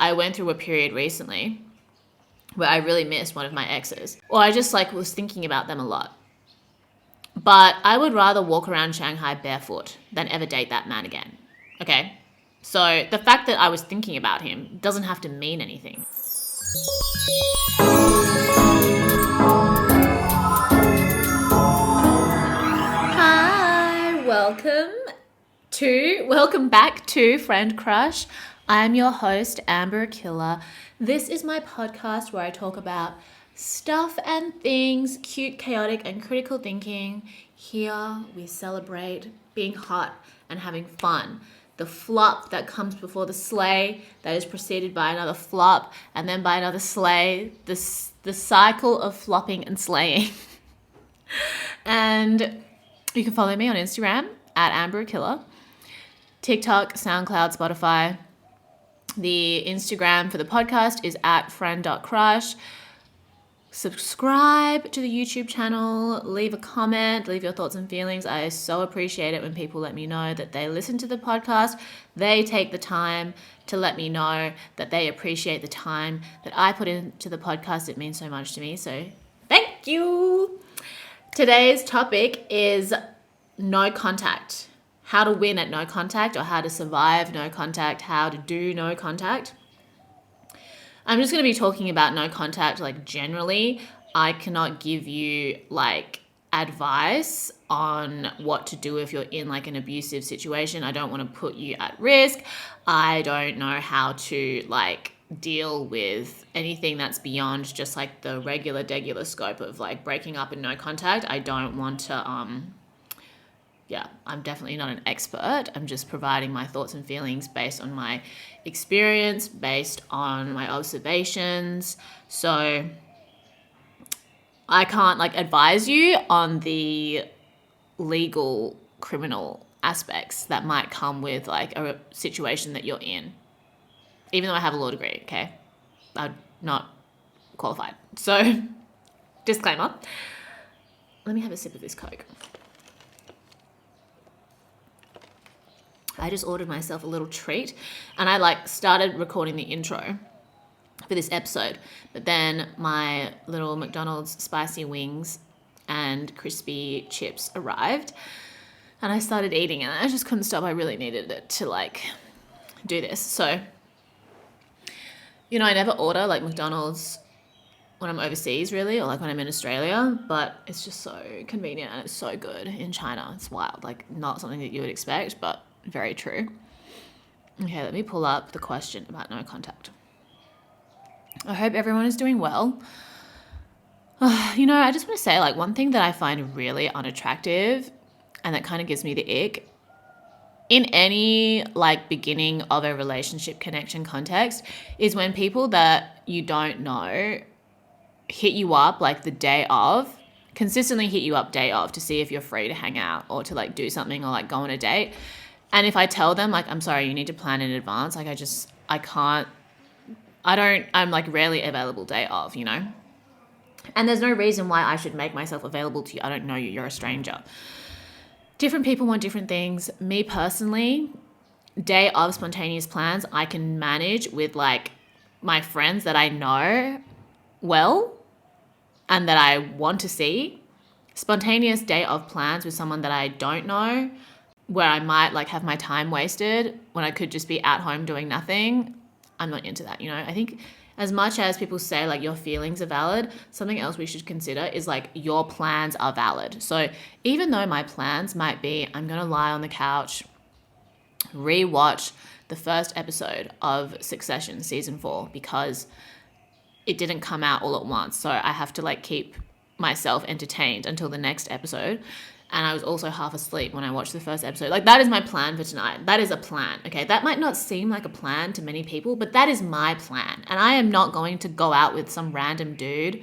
I went through a period recently where I really missed one of my exes, or I just like was thinking about them a lot. But I would rather walk around Shanghai barefoot than ever date that man again. Okay? So the fact that I was thinking about him doesn't have to mean anything. Hi, welcome back to Friend Crush. I'm your host, Amber Killer. This is my podcast where I talk about stuff and things, cute, chaotic, and critical thinking. Here we celebrate being hot and having fun. The flop that comes before the slay, that is preceded by another flop, and then by another slay. The cycle of flopping and slaying. And you can follow me on Instagram at Amber Killer, TikTok, SoundCloud, Spotify. The Instagram for the podcast is at friend.crush. Subscribe to the YouTube channel, leave a comment, leave your thoughts and feelings. I so appreciate it when people let me know that they listen to the podcast. They take the time to let me know that they appreciate the time that I put into the podcast. It means so much to me, so thank you. Today's topic is no contact. How to win at no contact, or how to survive no contact, how to do no contact. I'm just going to be talking about no contact like generally. I cannot give you like advice on what to do if you're in like an abusive situation. I don't want to put you at risk. I don't know how to like deal with anything that's beyond just like the regular scope of like breaking up and no contact. I don't want to I'm definitely not an expert. I'm just providing my thoughts and feelings based on my experience, based on my observations. So I can't like advise you on the legal criminal aspects that might come with like a situation that you're in. Even though I have a law degree, okay? I'm not qualified. So disclaimer. Let me have a sip of this Coke. I just ordered myself a little treat, and I like started recording the intro for this episode, but then my little McDonald's spicy wings and crispy chips arrived, and I started eating, and I just couldn't stop. I really needed it to like do this. So, you know, I never order like McDonald's when I'm overseas really, or like when I'm in Australia, but it's just so convenient and it's so good in China. It's wild, like not something that you would expect, but very true. Okay, let me pull up the question about no contact. I hope everyone is doing well. You know, I just want to say like one thing that I find really unattractive and that kind of gives me the ick in any like beginning of a relationship connection context is when people that you don't know hit you up like the day of, consistently hit you up day of to see if you're free to hang out or to like do something or like go on a date. And if I tell them, like, I'm sorry, you need to plan in advance, like, I'm like rarely available day of, you know? And there's no reason why I should make myself available to you. I don't know you, you're a stranger. Different people want different things. Me personally, day of spontaneous plans, I can manage with like my friends that I know well and that I want to see. Spontaneous day of plans with someone that I don't know, where I might like have my time wasted when I could just be at home doing nothing, I'm not into that, you know? I think as much as people say like your feelings are valid, something else we should consider is like your plans are valid. So even though my plans might be I'm going to lie on the couch, rewatch the first episode of Succession season 4 because it didn't come out all at once. So I have to like keep myself entertained until the next episode. And I was also half asleep when I watched the first episode. Like, that is my plan for tonight. That is a plan, okay? That might not seem like a plan to many people, but that is my plan. And I am not going to go out with some random dude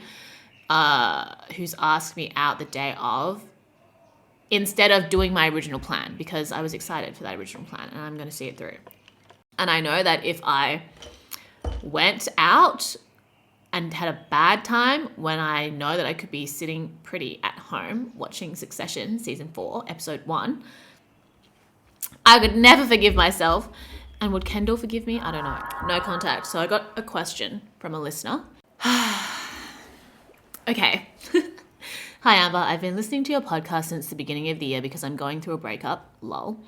who's asked me out the day of instead of doing my original plan because I was excited for that original plan and I'm going to see it through. And I know that if I went out and had a bad time when I know that I could be sitting pretty at home watching Succession season 4, episode 1, I could never forgive myself And would Kendall forgive me? I don't know. No contact. So I got a question from a listener. Okay. Hi, Amber. I've been listening to your podcast since the beginning of the year because I'm going through a breakup. Lol.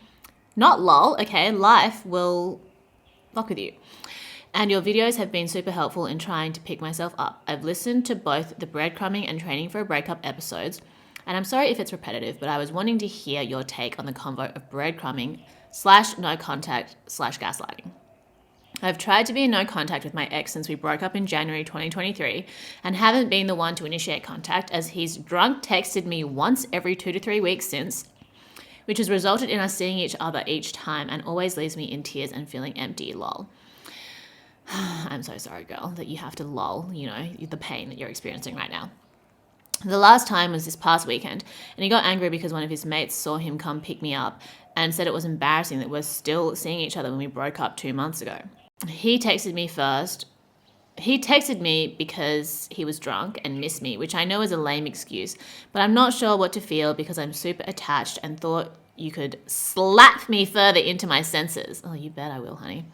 Not lol, okay? Life will fuck with you. And your videos have been super helpful in trying to pick myself up. I've listened to both the breadcrumbing and training for a breakup episodes. And I'm sorry if it's repetitive, but I was wanting to hear your take on the convo of breadcrumbing / no contact / gaslighting. I've tried to be in no contact with my ex since we broke up in January 2023 and haven't been the one to initiate contact as he's drunk texted me once every 2 to 3 weeks since, which has resulted in us seeing each other each time and always leaves me in tears and feeling empty, lol. I'm so sorry, girl, that you have to lol, the pain that you're experiencing right now. The last time was this past weekend, and he got angry because one of his mates saw him come pick me up and said it was embarrassing that we're still seeing each other when we broke up 2 months ago. He texted me first. He texted me because he was drunk and missed me, which I know is a lame excuse, but I'm not sure what to feel because I'm super attached and thought you could slap me further into my senses. Oh, you bet I will, honey.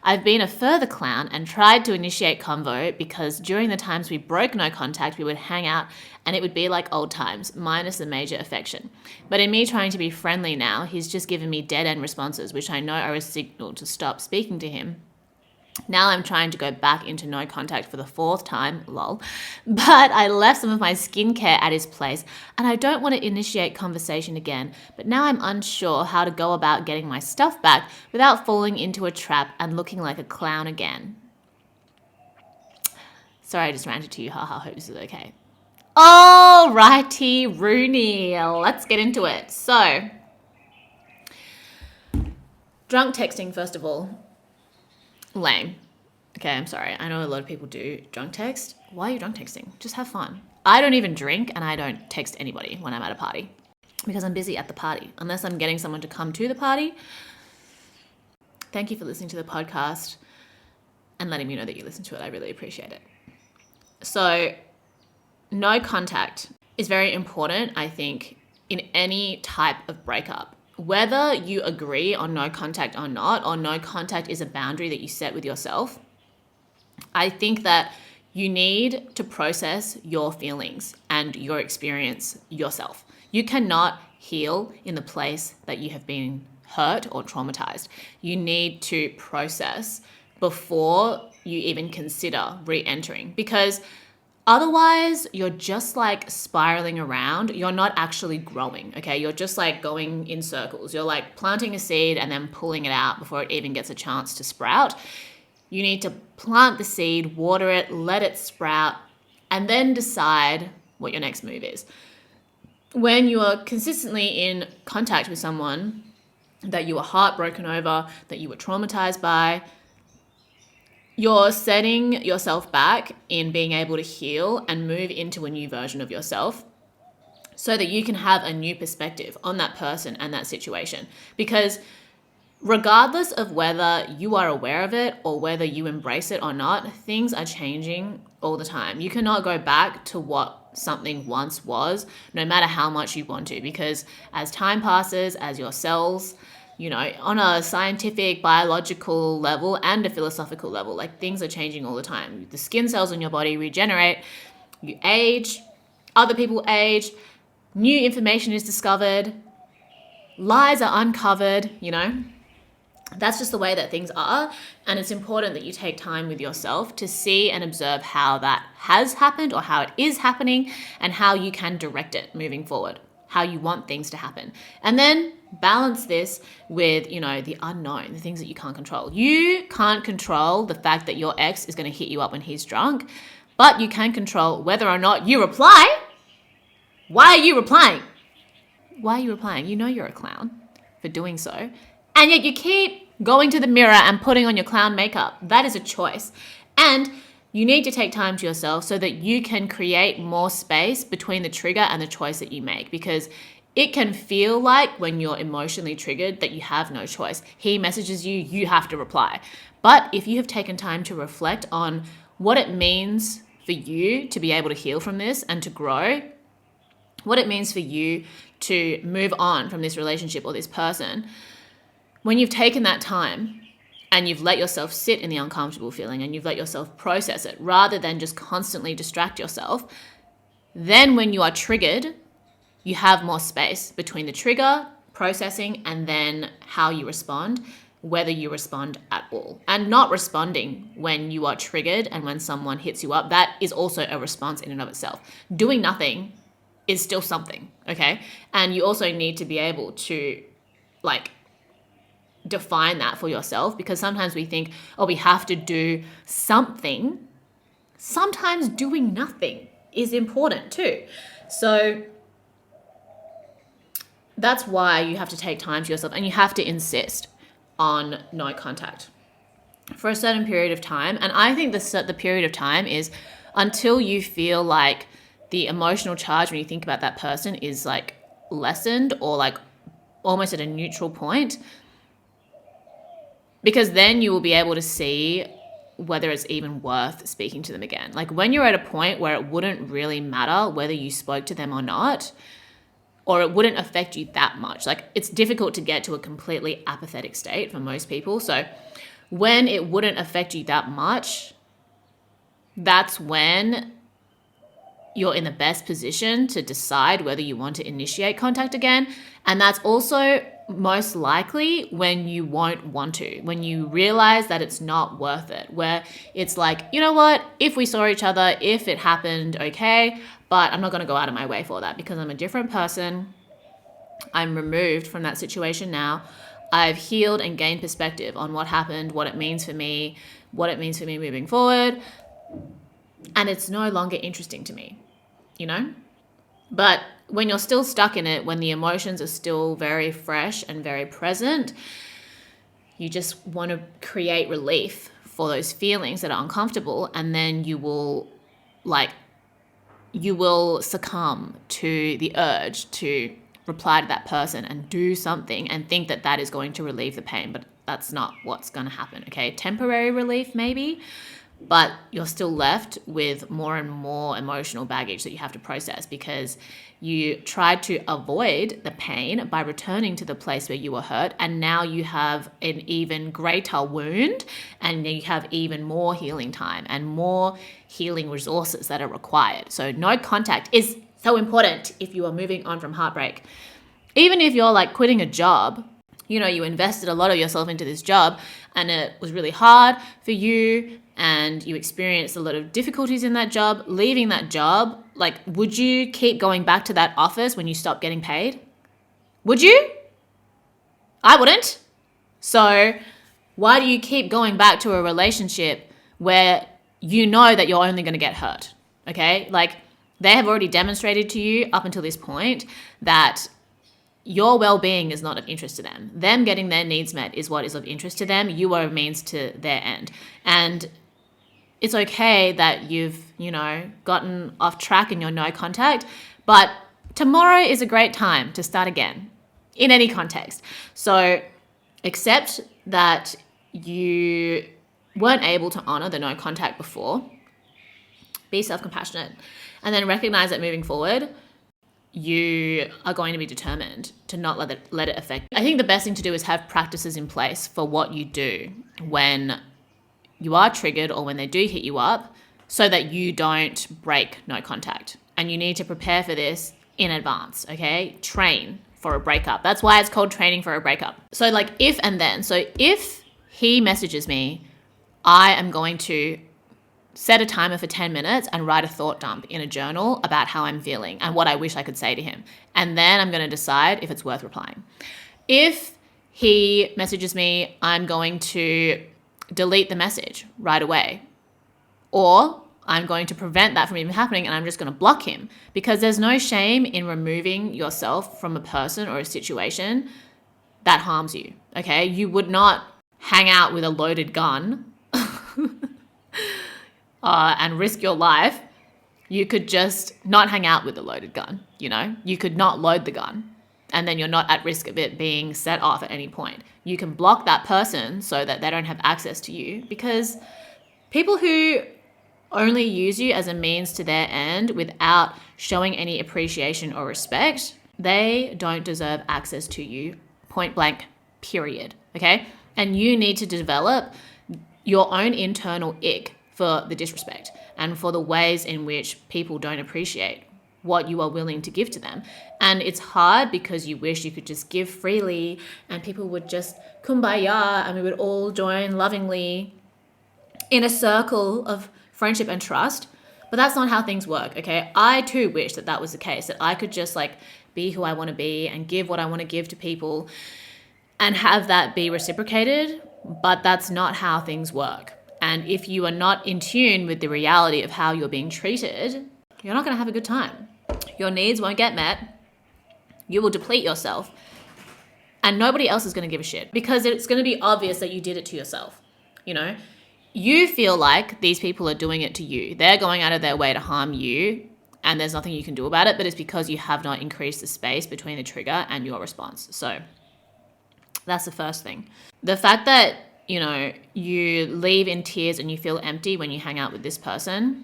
I've been a further clown and tried to initiate convo because during the times we broke no contact, we would hang out and it would be like old times, minus the major affection. But in me trying to be friendly now, he's just given me dead-end responses, which I know are a signal to stop speaking to him. Now I'm trying to go back into no contact for the 4th time, lol. But I left some of my skincare at his place and I don't want to initiate conversation again. But now I'm unsure how to go about getting my stuff back without falling into a trap and looking like a clown again. Sorry, I just ranted to you. Haha, hope this is okay. Alrighty, Rooney. Let's get into it. So, drunk texting, first of all. Lame. Okay, I'm sorry. I know a lot of people do drunk text. Why are you drunk texting? Just have fun. I don't even drink and I don't text anybody when I'm at a party because I'm busy at the party. Unless I'm getting someone to come to the party. Thank you for listening to the podcast and letting me know that you listen to it. I really appreciate it. So, no contact is very important, I think, in any type of breakup. Whether you agree on no contact or not, or no contact is a boundary that you set with yourself, I think that you need to process your feelings and your experience yourself. You cannot heal in the place that you have been hurt or traumatized. You need to process before you even consider re-entering, because otherwise, you're just like spiraling around. You're not actually growing, okay? You're just like going in circles. You're like planting a seed and then pulling it out before it even gets a chance to sprout. You need to plant the seed, water it, let it sprout, and then decide what your next move is. When you are consistently in contact with someone that you were heartbroken over, that you were traumatized by, you're setting yourself back in being able to heal and move into a new version of yourself so that you can have a new perspective on that person and that situation. Because regardless of whether you are aware of it or whether you embrace it or not, things are changing all the time. You cannot go back to what something once was, no matter how much you want to, because as time passes, as your cells, on a scientific, biological level and a philosophical level, like things are changing all the time. The skin cells in your body regenerate, you age, other people age, new information is discovered, lies are uncovered, That's just the way that things are. And it's important that you take time with yourself to see and observe how that has happened or how it is happening and how you can direct it moving forward, how you want things to happen. And then balance this with, the unknown, the things that you can't control. You can't control the fact that your ex is going to hit you up when he's drunk, but you can control whether or not you reply. Why are you replying? Why are you replying? You know you're a clown for doing so. And yet you keep going to the mirror and putting on your clown makeup. That is a choice. And you need to take time to yourself so that you can create more space between the trigger and the choice that you make, because it can feel like when you're emotionally triggered that you have no choice. He messages you, you have to reply. But if you have taken time to reflect on what it means for you to be able to heal from this and to grow, what it means for you to move on from this relationship or this person, when you've taken that time and you've let yourself sit in the uncomfortable feeling and you've let yourself process it rather than just constantly distract yourself, then when you are triggered, you have more space between the trigger, processing, and then how you respond, whether you respond at all. And not responding when you are triggered and when someone hits you up, that is also a response in and of itself. Doing nothing is still something, okay? And you also need to be able to define that for yourself, because sometimes we think, oh, we have to do something. Sometimes doing nothing is important too. So that's why you have to take time to yourself and you have to insist on no contact for a certain period of time. And I think the period of time is until you feel like the emotional charge when you think about that person is like lessened or like almost at a neutral point, because then you will be able to see whether it's even worth speaking to them again. Like when you're at a point where it wouldn't really matter whether you spoke to them or not, or it wouldn't affect you that much. Like it's difficult to get to a completely apathetic state for most people. So when it wouldn't affect you that much, that's when you're in the best position to decide whether you want to initiate contact again. And that's also most likely when you won't want to, when you realize that it's not worth it, where it's like, you know what, if we saw each other, if it happened, okay, but I'm not going to go out of my way for that because I'm a different person. I'm removed from that situation now. I've healed and gained perspective on what happened, what it means for me, moving forward. And it's no longer interesting to me, you know? But when you're still stuck in it, when the emotions are still very fresh and very present, you just want to create relief for those feelings that are uncomfortable, and then you will succumb to the urge to reply to that person and do something and think that that is going to relieve the pain, but that's not what's going to happen, okay? Temporary relief maybe, but you're still left with more and more emotional baggage that you have to process because you tried to avoid the pain by returning to the place where you were hurt, and now you have an even greater wound and you have even more healing time and more healing resources that are required. So no contact is so important if you are moving on from heartbreak. Even if you're like quitting a job, you know, you invested a lot of yourself into this job and it was really hard for you and you experienced a lot of difficulties in that job, leaving that job, like, would you keep going back to that office when you stop getting paid? Would you? I wouldn't. So why do you keep going back to a relationship where you know that you're only going to get hurt? Okay? Like, they have already demonstrated to you up until this point that your well-being is not of interest to them. Them getting their needs met is what is of interest to them. You are a means to their end. And it's okay that you've, gotten off track in your no contact, but tomorrow is a great time to start again in any context. So accept that you weren't able to honor the no contact before. Be self-compassionate. And then recognize that moving forward, you are going to be determined to not let it affect you. I think the best thing to do is have practices in place for what you do when you are triggered or when they do hit you up so that you don't break no contact. And you need to prepare for this in advance, okay? Train for a breakup. That's why it's called training for a breakup. So like if and then. So if he messages me, I am going to set a timer for 10 minutes and write a thought dump in a journal about how I'm feeling and what I wish I could say to him. And then I'm going to decide if it's worth replying. If he messages me, I'm going to delete the message right away. Or I'm going to prevent that from even happening and I'm just going to block him, because there's no shame in removing yourself from a person or a situation that harms you, okay? You would not hang out with a loaded gun and risk your life. You could just not hang out with a loaded gun, You could not load the gun and then you're not at risk of it being set off at any point. You can block that person so that they don't have access to you, because people who only use you as a means to their end without showing any appreciation or respect, they don't deserve access to you, point blank, period, okay? And you need to develop your own internal ick for the disrespect and for the ways in which people don't appreciate what you are willing to give to them. And it's hard because you wish you could just give freely and people would just kumbaya and we would all join lovingly in a circle of friendship and trust. But that's not how things work, okay? I too wish that that was the case, that I could just like be who I want to be and give what I want to give to people and have that be reciprocated, but that's not how things work. And if you are not in tune with the reality of how you're being treated, you're not going to have a good time. Your needs won't get met. You will deplete yourself. And nobody else is going to give a shit because it's going to be obvious that you did it to yourself. You know, you feel like these people are doing it to you. They're going out of their way to harm you and there's nothing you can do about it, but it's because you have not increased the space between the trigger and your response. So that's the first thing. The fact that, you know, you leave in tears and you feel empty when you hang out with this person,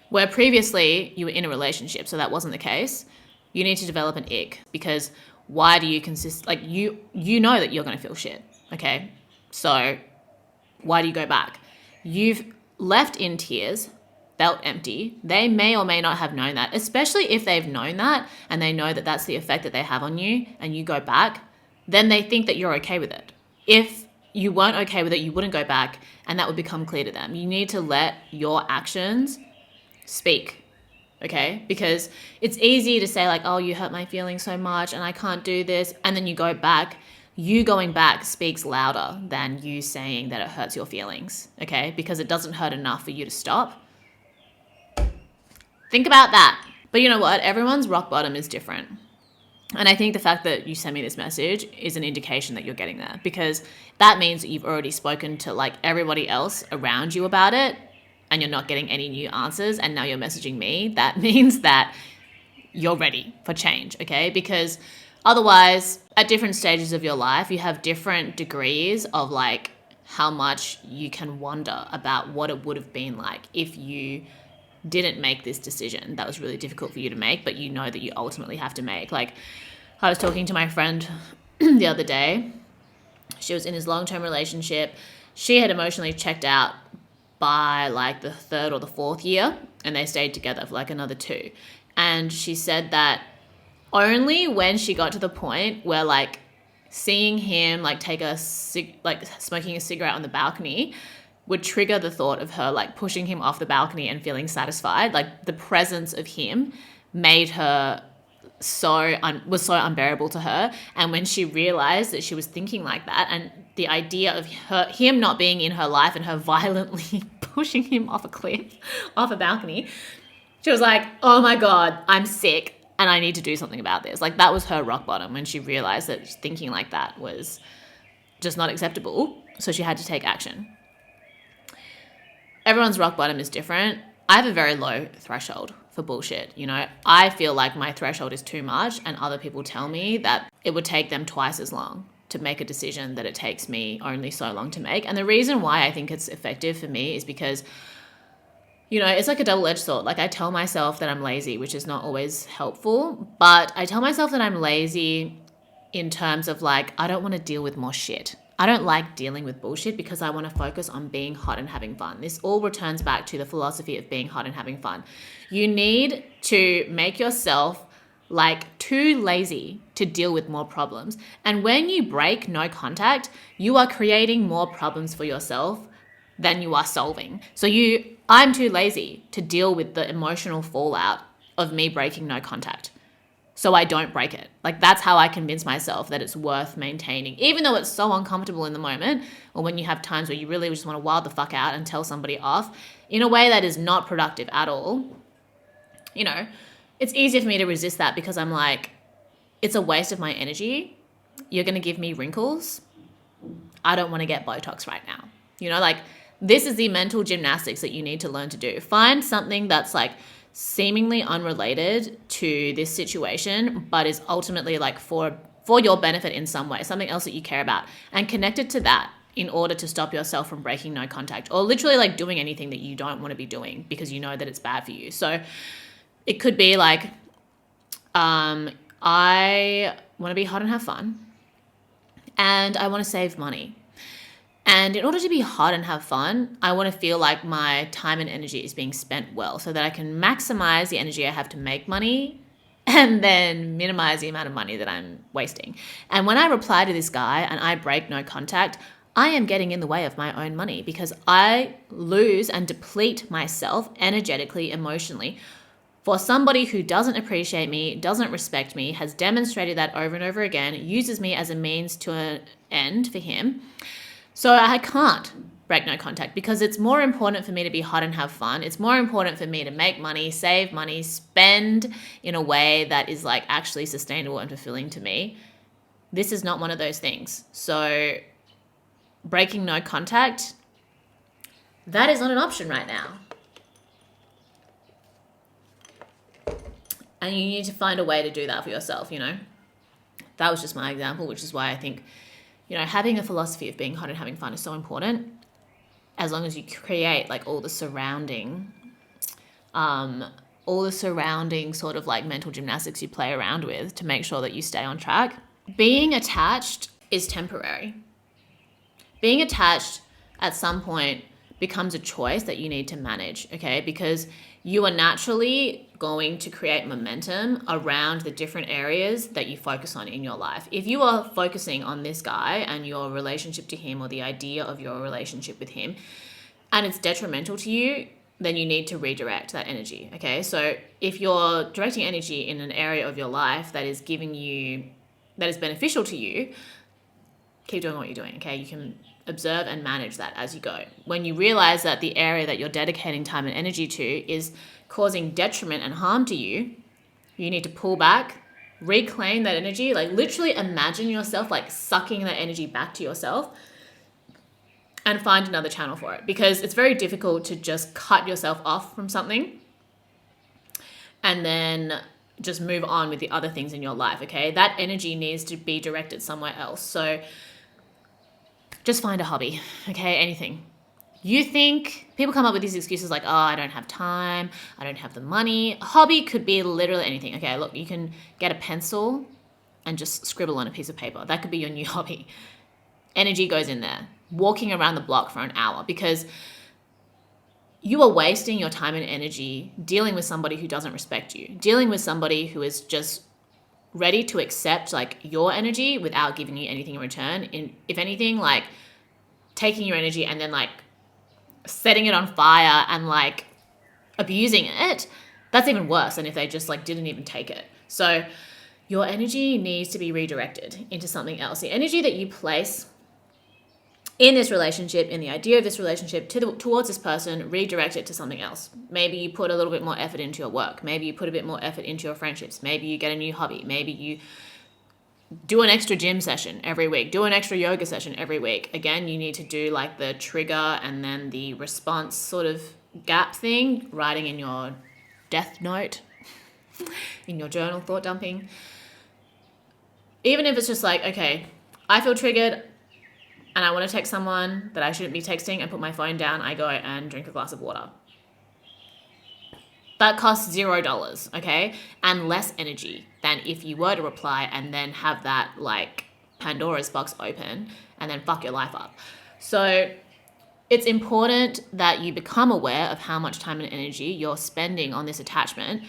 where previously you were in a relationship, so that wasn't the case, you need to develop an ick because why do you like you know that you're going to feel shit, okay? So why do you go back? You've left in tears, felt empty. They may or may not have known that, especially if they've known that and they know that that's the effect that they have on you and you go back, then they think that you're okay with it. If you weren't okay with it, you wouldn't go back and that would become clear to them. You need to let your actions speak, okay? Because it's easy to say like, oh, you hurt my feelings so much and I can't do this. And then you go back. You going back speaks louder than you saying that it hurts your feelings, okay? Because it doesn't hurt enough for you to stop. Think about that. But you know what? Everyone's rock bottom is different. And I think the fact that you send me this message is an indication that you're getting there because that means that you've already spoken to like everybody else around you about it and you're not getting any new answers and now you're messaging me. That means that you're ready for change, okay? Because otherwise, at different stages of your life, you have different degrees of like how much you can wonder about what it would have been like if you didn't make this decision that was really difficult for you to make, but you know that you ultimately have to make. Like I was talking to my friend the other day. She was in his long-term relationship. She had emotionally checked out by like the 3rd or the 4th year and they stayed together for like another 2. And she said that only when she got to the point where like seeing him like smoking a cigarette on the balcony would trigger the thought of her like pushing him off the balcony and feeling satisfied. Like the presence of him made her was so unbearable to her. And when she realized that she was thinking like that and the idea of him not being in her life and her violently pushing him off a cliff, off a balcony, she was like, oh my God, I'm sick and I need to do something about this. Like that was her rock bottom when she realized that thinking like that was just not acceptable. So she had to take action. Everyone's rock bottom is different. I have a very low threshold for bullshit. You know, I feel like my threshold is too much and other people tell me that it would take them twice as long to make a decision that it takes me only so long to make. And the reason why I think it's effective for me is because, you know, it's like a double-edged sword. Like I tell myself that I'm lazy, which is not always helpful, but I tell myself that I'm lazy in terms of like, I don't want to deal with more shit. I don't like dealing with bullshit because I want to focus on being hot and having fun. This all returns back to the philosophy of being hot and having fun. You need to make yourself like too lazy to deal with more problems. And when you break no contact, you are creating more problems for yourself than you are solving. So I'm too lazy to deal with the emotional fallout of me breaking no contact. So I don't break it. Like that's how I convince myself that it's worth maintaining, even though it's so uncomfortable in the moment, or when you have times where you really just want to wild the fuck out and tell somebody off in a way that is not productive at all. You know, it's easier for me to resist that because I'm like, it's a waste of my energy. You're going to give me wrinkles. I don't want to get Botox right now. You know, like this is the mental gymnastics that you need to learn to do. Find something that's like seemingly unrelated to this situation, but is ultimately like for your benefit in some way, something else that you care about, and connect it to that in order to stop yourself from breaking no contact or literally like doing anything that you don't want to be doing because you know that it's bad for you. So it could be like, I want to be hot and have fun. and I want to save money. And in order to be hot and have fun, I want to feel like my time and energy is being spent well so that I can maximize the energy I have to make money and then minimize the amount of money that I'm wasting. And when I reply to this guy and I break no contact, I am getting in the way of my own money because I lose and deplete myself energetically, emotionally for somebody who doesn't appreciate me, doesn't respect me, has demonstrated that over and over again, uses me as a means to an end for him. So I can't break no contact because it's more important for me to be hot and have fun. It's more important for me to make money, save money, spend in a way that is like actually sustainable and fulfilling to me. This is not one of those things. So breaking no contact, that is not an option right now. And you need to find a way to do that for yourself, you know. That was just my example, which is why I think, you know, having a philosophy of being hot and having fun is so important, as long as you create like all the surrounding sort of like mental gymnastics you play around with to make sure that you stay on track. Being attached is temporary. Being attached at some point becomes a choice that you need to manage, okay? Because you are naturally going to create momentum around the different areas that you focus on in your life. If you are focusing on this guy and your relationship to him or the idea of your relationship with him, and it's detrimental to you, then you need to redirect that energy, okay? So if you're directing energy in an area of your life that is beneficial to you, keep doing what you're doing, okay? You can observe and manage that as you go. When you realize that the area that you're dedicating time and energy to is causing detriment and harm to you, you need to pull back, reclaim that energy, like literally imagine yourself like sucking that energy back to yourself and find another channel for it, because it's very difficult to just cut yourself off from something and then just move on with the other things in your life, okay? That energy needs to be directed somewhere else. So just find a hobby, okay? Anything. You think people come up with these excuses like, oh, I don't have time, I don't have the money. A hobby could be literally anything. Okay, look, you can get a pencil and just scribble on a piece of paper. That could be your new hobby. Energy goes in there. Walking around the block for an hour, because you are wasting your time and energy dealing with somebody who doesn't respect you, dealing with somebody who is just ready to accept like your energy without giving you anything in return. If anything, like taking your energy and then like setting it on fire and like abusing it, that's even worse than if they just like didn't even take it. So your energy needs to be redirected into something else. The energy that you place in this relationship, in the idea of this relationship towards this person, redirect it to something else. Maybe you put a little bit more effort into your work. Maybe you put a bit more effort into your friendships. Maybe you get a new hobby. Maybe you do an extra gym session every week. Do an extra yoga session every week. Again, you need to do like the trigger and then the response sort of gap thing, writing in your death note, in your journal, thought dumping. Even if it's just like, okay, I feel triggered and I want to text someone that I shouldn't be texting and put my phone down, I go and drink a glass of water. That costs $0, okay? And less energy than if you were to reply and then have that like Pandora's box open and then fuck your life up. So it's important that you become aware of how much time and energy you're spending on this attachment.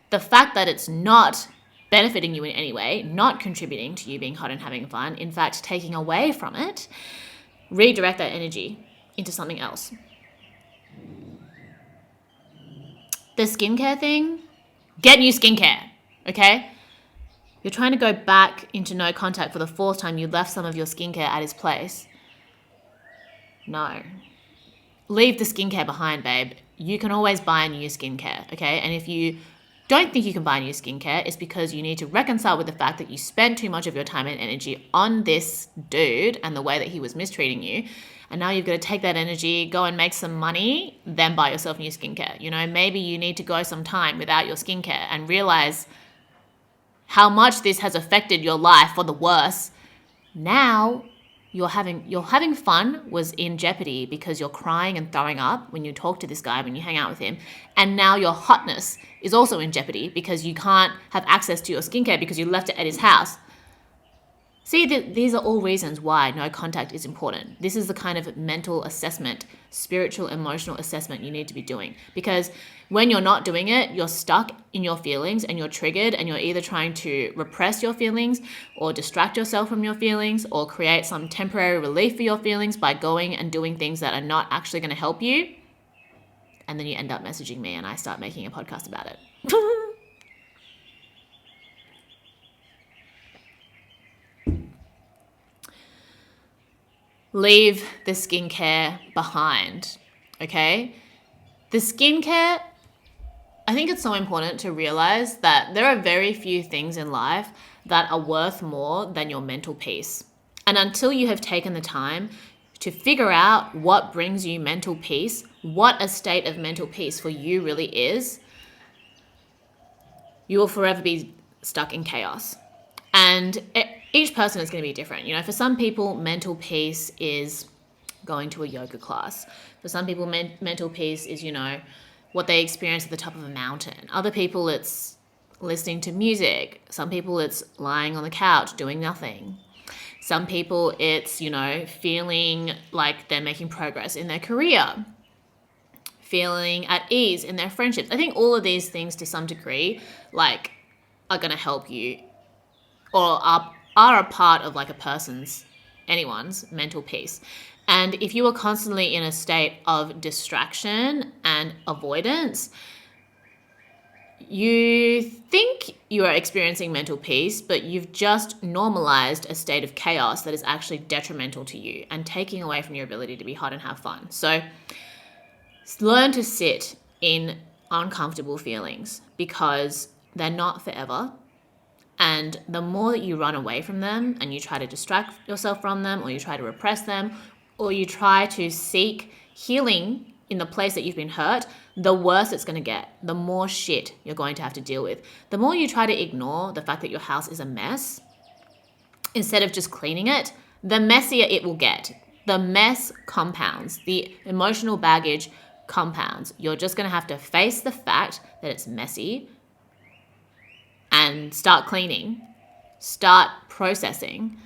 The fact that it's not benefiting you in any way, not contributing to you being hot and having fun, in fact, taking away from it, redirect that energy into something else. The skincare thing, get new skincare, okay? You're trying to go back into no contact for the fourth time. You left some of your skincare at his place. No. Leave the skincare behind, babe. You can always buy new skincare, okay? And if you don't think you can buy new skincare, it's because you need to reconcile with the fact that you spent too much of your time and energy on this dude and the way that he was mistreating you. And now you've got to take that energy, go and make some money, then buy yourself new skincare. You know, maybe you need to go some time without your skincare and realize how much this has affected your life for the worse. Now you're having fun was in jeopardy because you're crying and throwing up when you talk to this guy, when you hang out with him. And now your hotness is also in jeopardy because you can't have access to your skincare because you left it at his house. See, these are all reasons why no contact is important. This is the kind of mental assessment, spiritual, emotional assessment you need to be doing. Because when you're not doing it, you're stuck in your feelings and you're triggered, and you're either trying to repress your feelings or distract yourself from your feelings or create some temporary relief for your feelings by going and doing things that are not actually going to help you. And then you end up messaging me and I start making a podcast about it. Leave the skincare behind, okay? The skincare, I think it's so important to realize that there are very few things in life that are worth more than your mental peace. And until you have taken the time to figure out what brings you mental peace, what a state of mental peace for you really is, you will forever be stuck in chaos. And each person is going to be different. You know, for some people, mental peace is going to a yoga class. For some people, mental peace is, you know, what they experience at the top of a mountain. Other people, it's listening to music. Some people, it's lying on the couch doing nothing. Some people, it's, you know, feeling like they're making progress in their career, feeling at ease in their friendships. I think all of these things to some degree, like, are going to help you or are a part of like anyone's mental peace. And if you are constantly in a state of distraction and avoidance, you think you are experiencing mental peace, but you've just normalized a state of chaos that is actually detrimental to you and taking away from your ability to be hot and have fun. So learn to sit in uncomfortable feelings because they're not forever. And the more that you run away from them and you try to distract yourself from them, or you try to repress them, or you try to seek healing in the place that you've been hurt, the worse it's going to get, the more shit you're going to have to deal with. The more you try to ignore the fact that your house is a mess, instead of just cleaning it, the messier it will get. The mess compounds, the emotional baggage compounds. You're just going to have to face the fact that it's messy and start cleaning, start processing,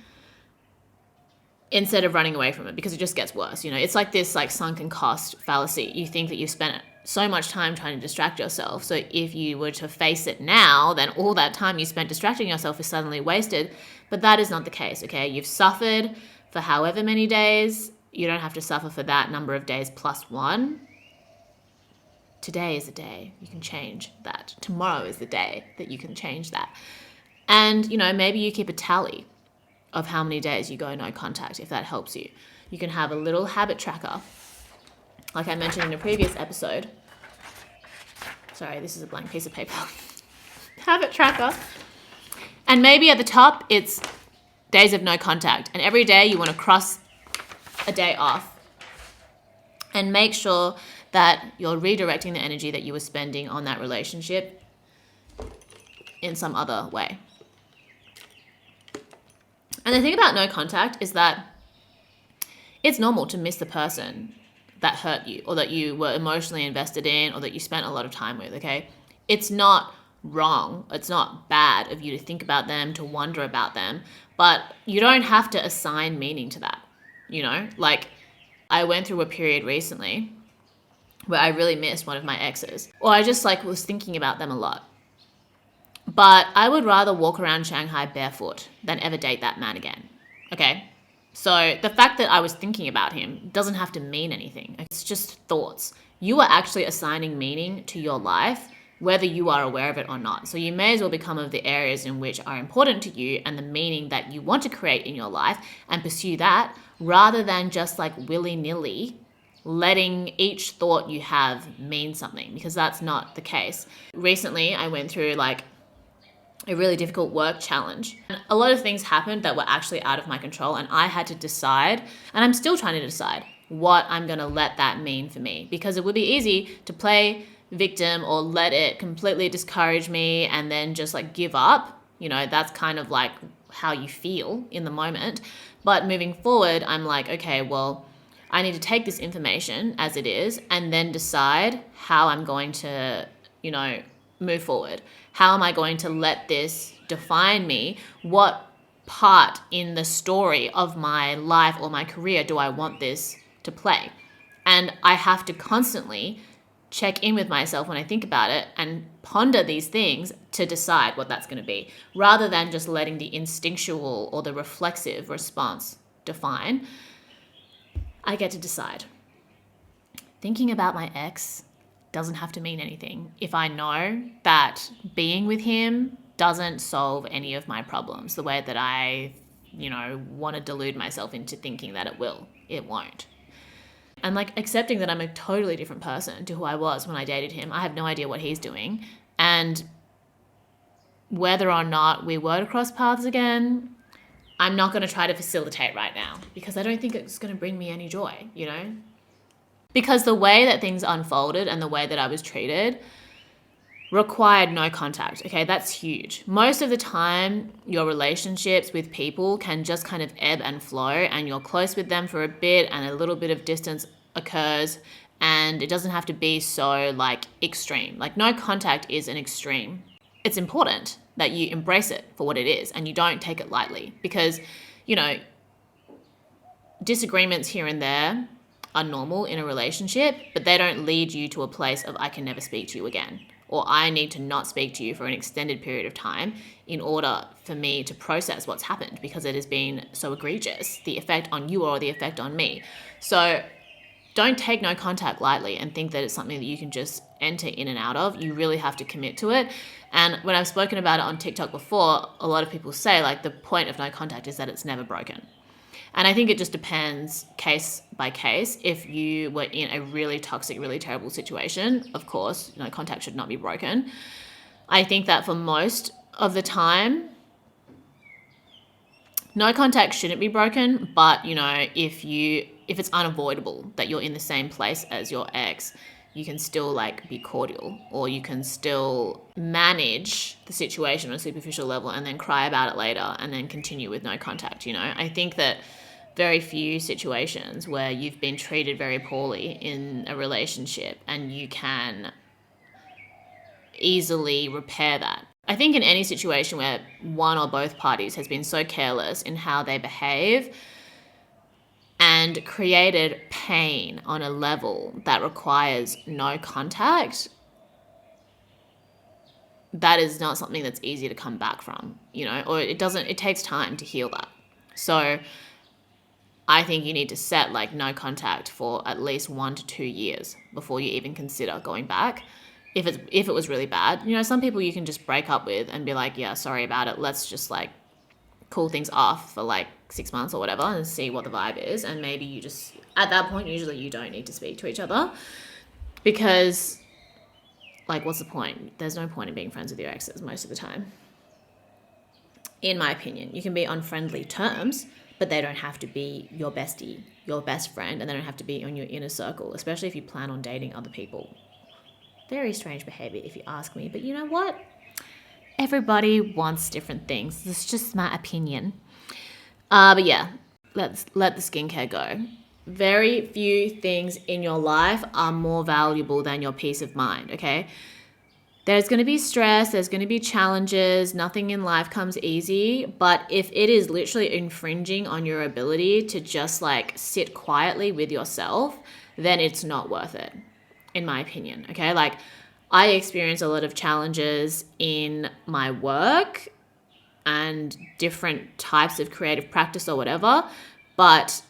instead of running away from it, because it just gets worse. You know, it's like this like sunken cost fallacy. You think that you've spent so much time trying to distract yourself. So if you were to face it now, then all that time you spent distracting yourself is suddenly wasted. But that is not the case, okay? You've suffered for however many days. You don't have to suffer for that number of days plus one. Today is the day you can change that. Tomorrow is the day that you can change that. And, you know, maybe you keep a tally of how many days you go no contact, if that helps you. You can have a little habit tracker, like I mentioned in a previous episode. Sorry, this is a blank piece of paper. Habit tracker. And maybe at the top, it's days of no contact. And every day you want to cross a day off and make sure that you're redirecting the energy that you were spending on that relationship in some other way. And the thing about no contact is that it's normal to miss the person that hurt you or that you were emotionally invested in or that you spent a lot of time with, okay? It's not wrong. It's not bad of you to think about them, to wonder about them, but you don't have to assign meaning to that, you know? Like, I went through a period recently where I really missed one of my exes, or I just like was thinking about them a lot. But I would rather walk around Shanghai barefoot than ever date that man again, okay? So the fact that I was thinking about him doesn't have to mean anything. It's just thoughts. You are actually assigning meaning to your life, whether you are aware of it or not. So you may as well become of the areas in which are important to you and the meaning that you want to create in your life and pursue that, rather than just like willy-nilly letting each thought you have mean something, because that's not the case. Recently, I went through like a really difficult work challenge. And a lot of things happened that were actually out of my control, and I had to decide, and I'm still trying to decide what I'm going to let that mean for me, because it would be easy to play victim or let it completely discourage me and then just like give up. You know, that's kind of like how you feel in the moment. But moving forward, I'm like, okay, well, I need to take this information as it is and then decide how I'm going to, you know, move forward. How am I going to let this define me? What part in the story of my life or my career do I want this to play? And I have to constantly check in with myself when I think about it and ponder these things to decide what that's going to be, rather than just letting the instinctual or the reflexive response define. I get to decide. Thinking about my ex doesn't have to mean anything if I know that being with him doesn't solve any of my problems the way that I, want to delude myself into thinking that it will. It won't. And like accepting that I'm a totally different person to who I was when I dated him. I have no idea what he's doing. And whether or not we were to cross paths again, I'm not going to try to facilitate right now because I don't think it's going to bring me any joy, Because the way that things unfolded and the way that I was treated required no contact. Okay, that's huge. Most of the time, your relationships with people can just kind of ebb and flow, and you're close with them for a bit and a little bit of distance occurs, and it doesn't have to be so like extreme. Like no contact is an extreme. It's important that you embrace it for what it is and you don't take it lightly because, disagreements here and there are normal in a relationship, but they don't lead you to a place of I can never speak to you again, or I need to not speak to you for an extended period of time in order for me to process what's happened because it has been so egregious, the effect on you or the effect on me. So don't take no contact lightly and think that it's something that you can just enter in and out of. You really have to commit to it. And when I've spoken about it on TikTok before, a lot of people say like the point of no contact is that it's never broken. And I think it just depends case by case. If you were in a really toxic, really terrible situation, of course, contact should not be broken. I think that for most of the time, no contact shouldn't be broken. But, if it's unavoidable that you're in the same place as your ex, you can still be cordial, or you can still manage the situation on a superficial level and then cry about it later and then continue with no contact. I think that very few situations where you've been treated very poorly in a relationship and you can easily repair that. I think in any situation where one or both parties has been so careless in how they behave and created pain on a level that requires no contact, that is not something that's easy to come back from, or it takes time to heal that. So I think you need to set no contact for at least 1 to 2 years before you even consider going back. If it was really bad, some people you can just break up with and be like, yeah, sorry about it. Let's just cool things off for 6 months or whatever and see what the vibe is. And maybe you just, at that point, usually you don't need to speak to each other because what's the point? There's no point in being friends with your exes most of the time. In my opinion, you can be on friendly terms, but they don't have to be your bestie, your best friend, and they don't have to be on your inner circle, especially if you plan on dating other people. Very strange behavior if you ask me, but you know what? Everybody wants different things. It's just my opinion. But yeah, let's let the skincare go. Very few things in your life are more valuable than your peace of mind, okay? There's going to be stress, there's going to be challenges, nothing in life comes easy, but if it is literally infringing on your ability to just sit quietly with yourself, then it's not worth it, in my opinion, okay? I experience a lot of challenges in my work and different types of creative practice or whatever, but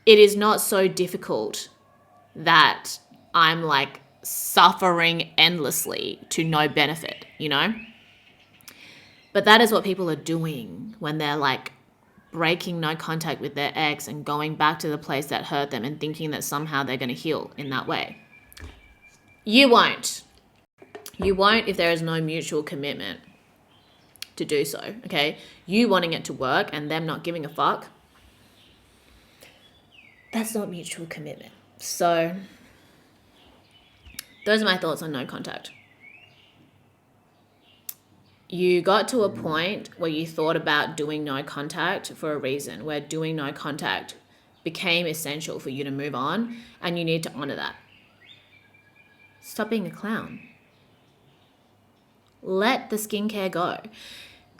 it is not so difficult that I'm suffering endlessly to no benefit, But that is what people are doing when they're breaking no contact with their ex and going back to the place that hurt them and thinking that somehow they're going to heal in that way. You won't. You won't if there is no mutual commitment to do so, okay? You wanting it to work and them not giving a fuck, that's not mutual commitment. So those are my thoughts on no contact. You got to a point where you thought about doing no contact for a reason, where doing no contact became essential for you to move on, and you need to honor that. Stop being a clown. Let the skincare go.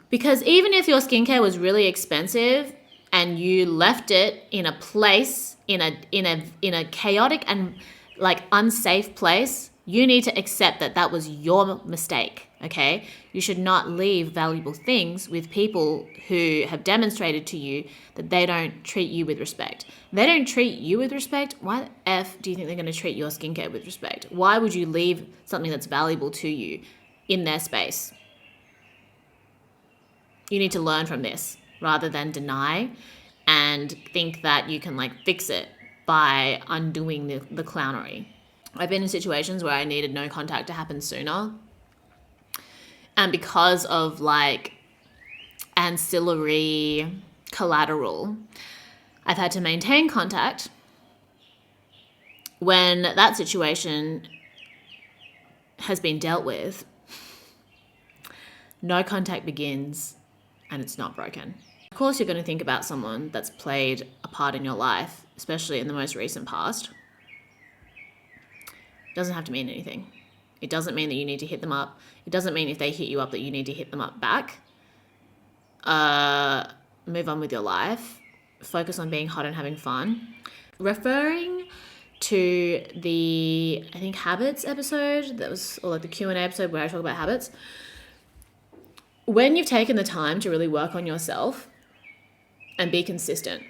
Because even if your skincare was really expensive and you left it in a place, in a chaotic and like unsafe place, you need to accept that that was your mistake, okay? You should not leave valuable things with people who have demonstrated to you that they don't treat you with respect. They don't treat you with respect. Why the F do you think they're going to treat your skincare with respect? Why would you leave something that's valuable to you in their space? You need to learn from this rather than deny and think that you can like fix it by undoing the clownery. I've been in situations where I needed no contact to happen sooner. And because of like ancillary collateral, I've had to maintain contact. When that situation has been dealt with, no contact begins and it's not broken. Of course, you're going to think about someone that's played a part in your life, especially in the most recent past. It doesn't have to mean anything. It doesn't mean that you need to hit them up. It doesn't mean if they hit you up that you need to hit them up back. Move on with your life. Focus on being hot and having fun. Referring to the, I think, habits episode, that was, or like the Q&A episode where I talk about habits. When you've taken the time to really work on yourself and be consistent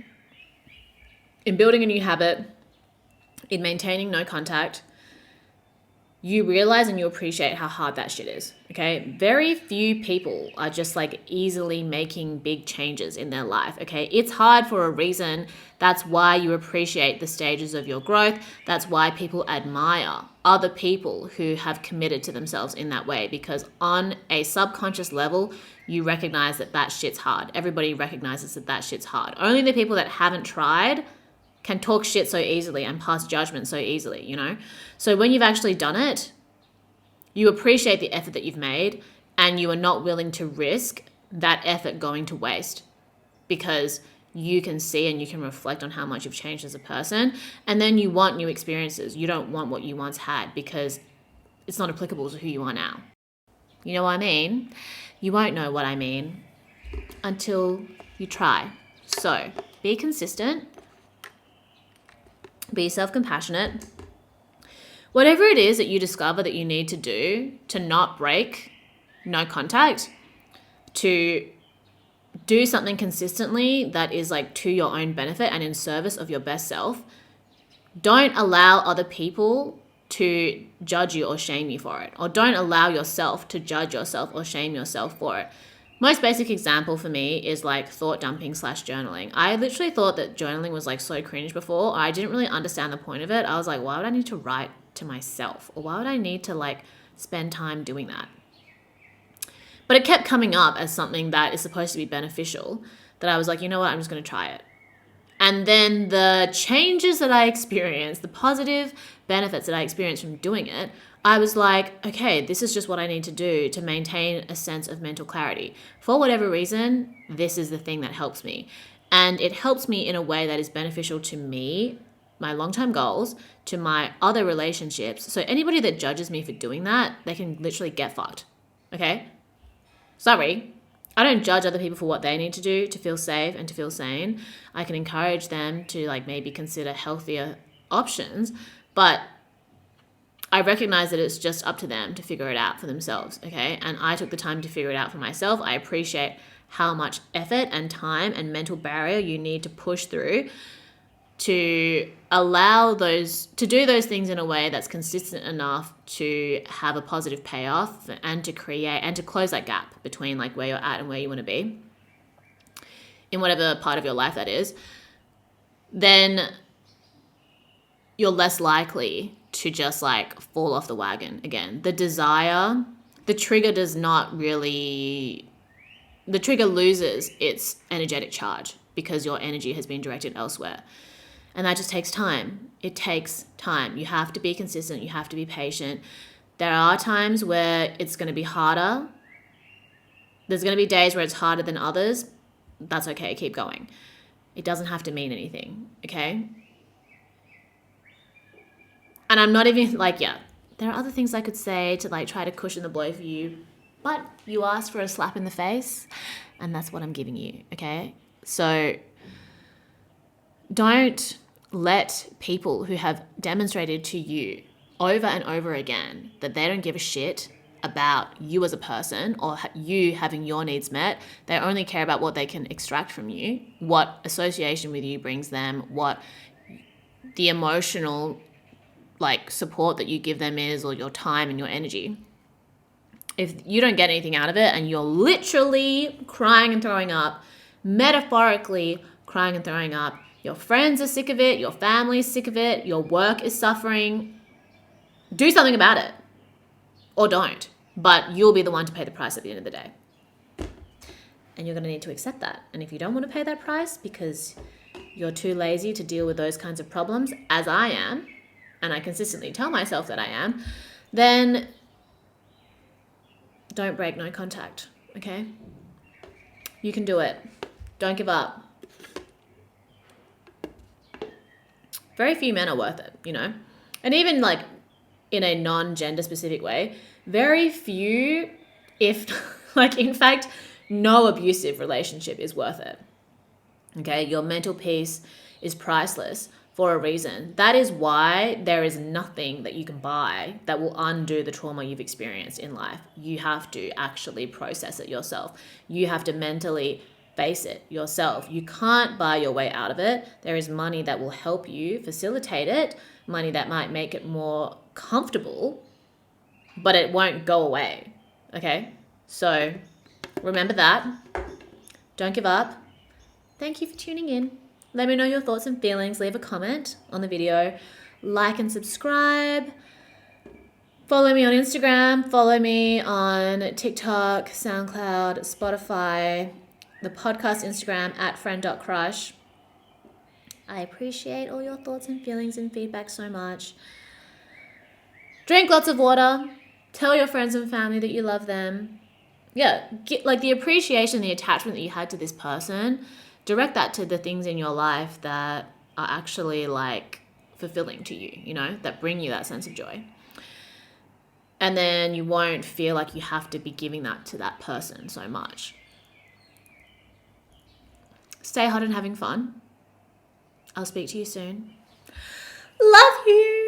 in building a new habit, in maintaining no contact, you realize and you appreciate how hard that shit is, okay? Very few people are just like easily making big changes in their life, okay? It's hard for a reason. That's why you appreciate the stages of your growth. That's why people admire other people who have committed to themselves in that way, because on a subconscious level, you recognize that that shit's hard. Everybody recognizes that that shit's hard. Only the people that haven't tried can talk shit so easily and pass judgment so easily, you know? So when you've actually done it, you appreciate the effort that you've made and you are not willing to risk that effort going to waste, because you can see and you can reflect on how much you've changed as a person, and then you want new experiences. You don't want what you once had because it's not applicable to who you are now. You know what I mean? You won't know what I mean until you try. So be consistent. Be self-compassionate. Whatever it is that you discover that you need to do to not break no contact, to do something consistently that is like to your own benefit and in service of your best self, don't allow other people to judge you or shame you for it, or don't allow yourself to judge yourself or shame yourself for it. Most basic example for me is like thought dumping / journaling. I literally thought that journaling was like so cringe before. I didn't really understand the point of it. I was like, why would I need to write to myself? Or why would I need to like spend time doing that? But it kept coming up as something that is supposed to be beneficial, that I was like, you know what, I'm just going to try it. And then the changes that I experienced, the positive benefits that I experienced from doing it, I was like, okay, this is just what I need to do to maintain a sense of mental clarity. For whatever reason, this is the thing that helps me. And it helps me in a way that is beneficial to me, my long-term goals, to my other relationships. So anybody that judges me for doing that, they can literally get fucked. Okay? Sorry. I don't judge other people for what they need to do to feel safe and to feel sane. I can encourage them to like maybe consider healthier options, but I recognize that it's just up to them to figure it out for themselves, okay? And I took the time to figure it out for myself. I appreciate how much effort and time and mental barrier you need to push through to allow to do those things in a way that's consistent enough to have a positive payoff and to create and to close that gap between like where you're at and where you want to be in whatever part of your life that is. Then you're less likely to just like fall off the wagon again. The trigger loses its energetic charge because your energy has been directed elsewhere. And that just takes time. It takes time. You have to be consistent. You have to be patient. There are times where it's going to be harder. There's going to be days where it's harder than others. That's okay. Keep going. It doesn't have to mean anything, okay? And I'm not even like, yeah, there are other things I could say to like try to cushion the blow for you, But you asked for a slap in the face, and that's what I'm giving you, okay? So don't let people who have demonstrated to you over and over again that they don't give a shit about you as a person or you having your needs met. They only care about what they can extract from you, what association with you brings them, what the emotional support that you give them is, or your time and your energy. If you don't get anything out of it and you're literally crying and throwing up, metaphorically crying and throwing up, your friends are sick of it, your family's sick of it, your work is suffering, do something about it. Or don't. But you'll be the one to pay the price at the end of the day. And you're going to need to accept that. And if you don't want to pay that price because you're too lazy to deal with those kinds of problems, as I am, and I consistently tell myself that I am, then don't break no contact, okay? You can do it. Don't give up. Very few men are worth it, And even in a non-gender specific way, very few, if in fact, no abusive relationship is worth it. Okay, your mental peace is priceless for a reason. That is why there is nothing that you can buy that will undo the trauma you've experienced in life. You have to actually process it yourself. You have to mentally face it yourself. You can't buy your way out of it. There is money that will help you facilitate it, money that might make it more comfortable, but it won't go away. Okay? So remember that. Don't give up. Thank you for tuning in. Let me know your thoughts and feelings. Leave a comment on the video. Like and subscribe. Follow me on Instagram. Follow me on TikTok, SoundCloud, Spotify, the podcast Instagram @friend.crush. I appreciate all your thoughts and feelings and feedback so much. Drink lots of water. Tell your friends and family that you love them. Yeah, get, the appreciation, the attachment that you had to this person, direct that to the things in your life that are actually fulfilling to you, that bring you that sense of joy. And then you won't feel like you have to be giving that to that person so much. Stay hot and having fun. I'll speak to you soon. Love you.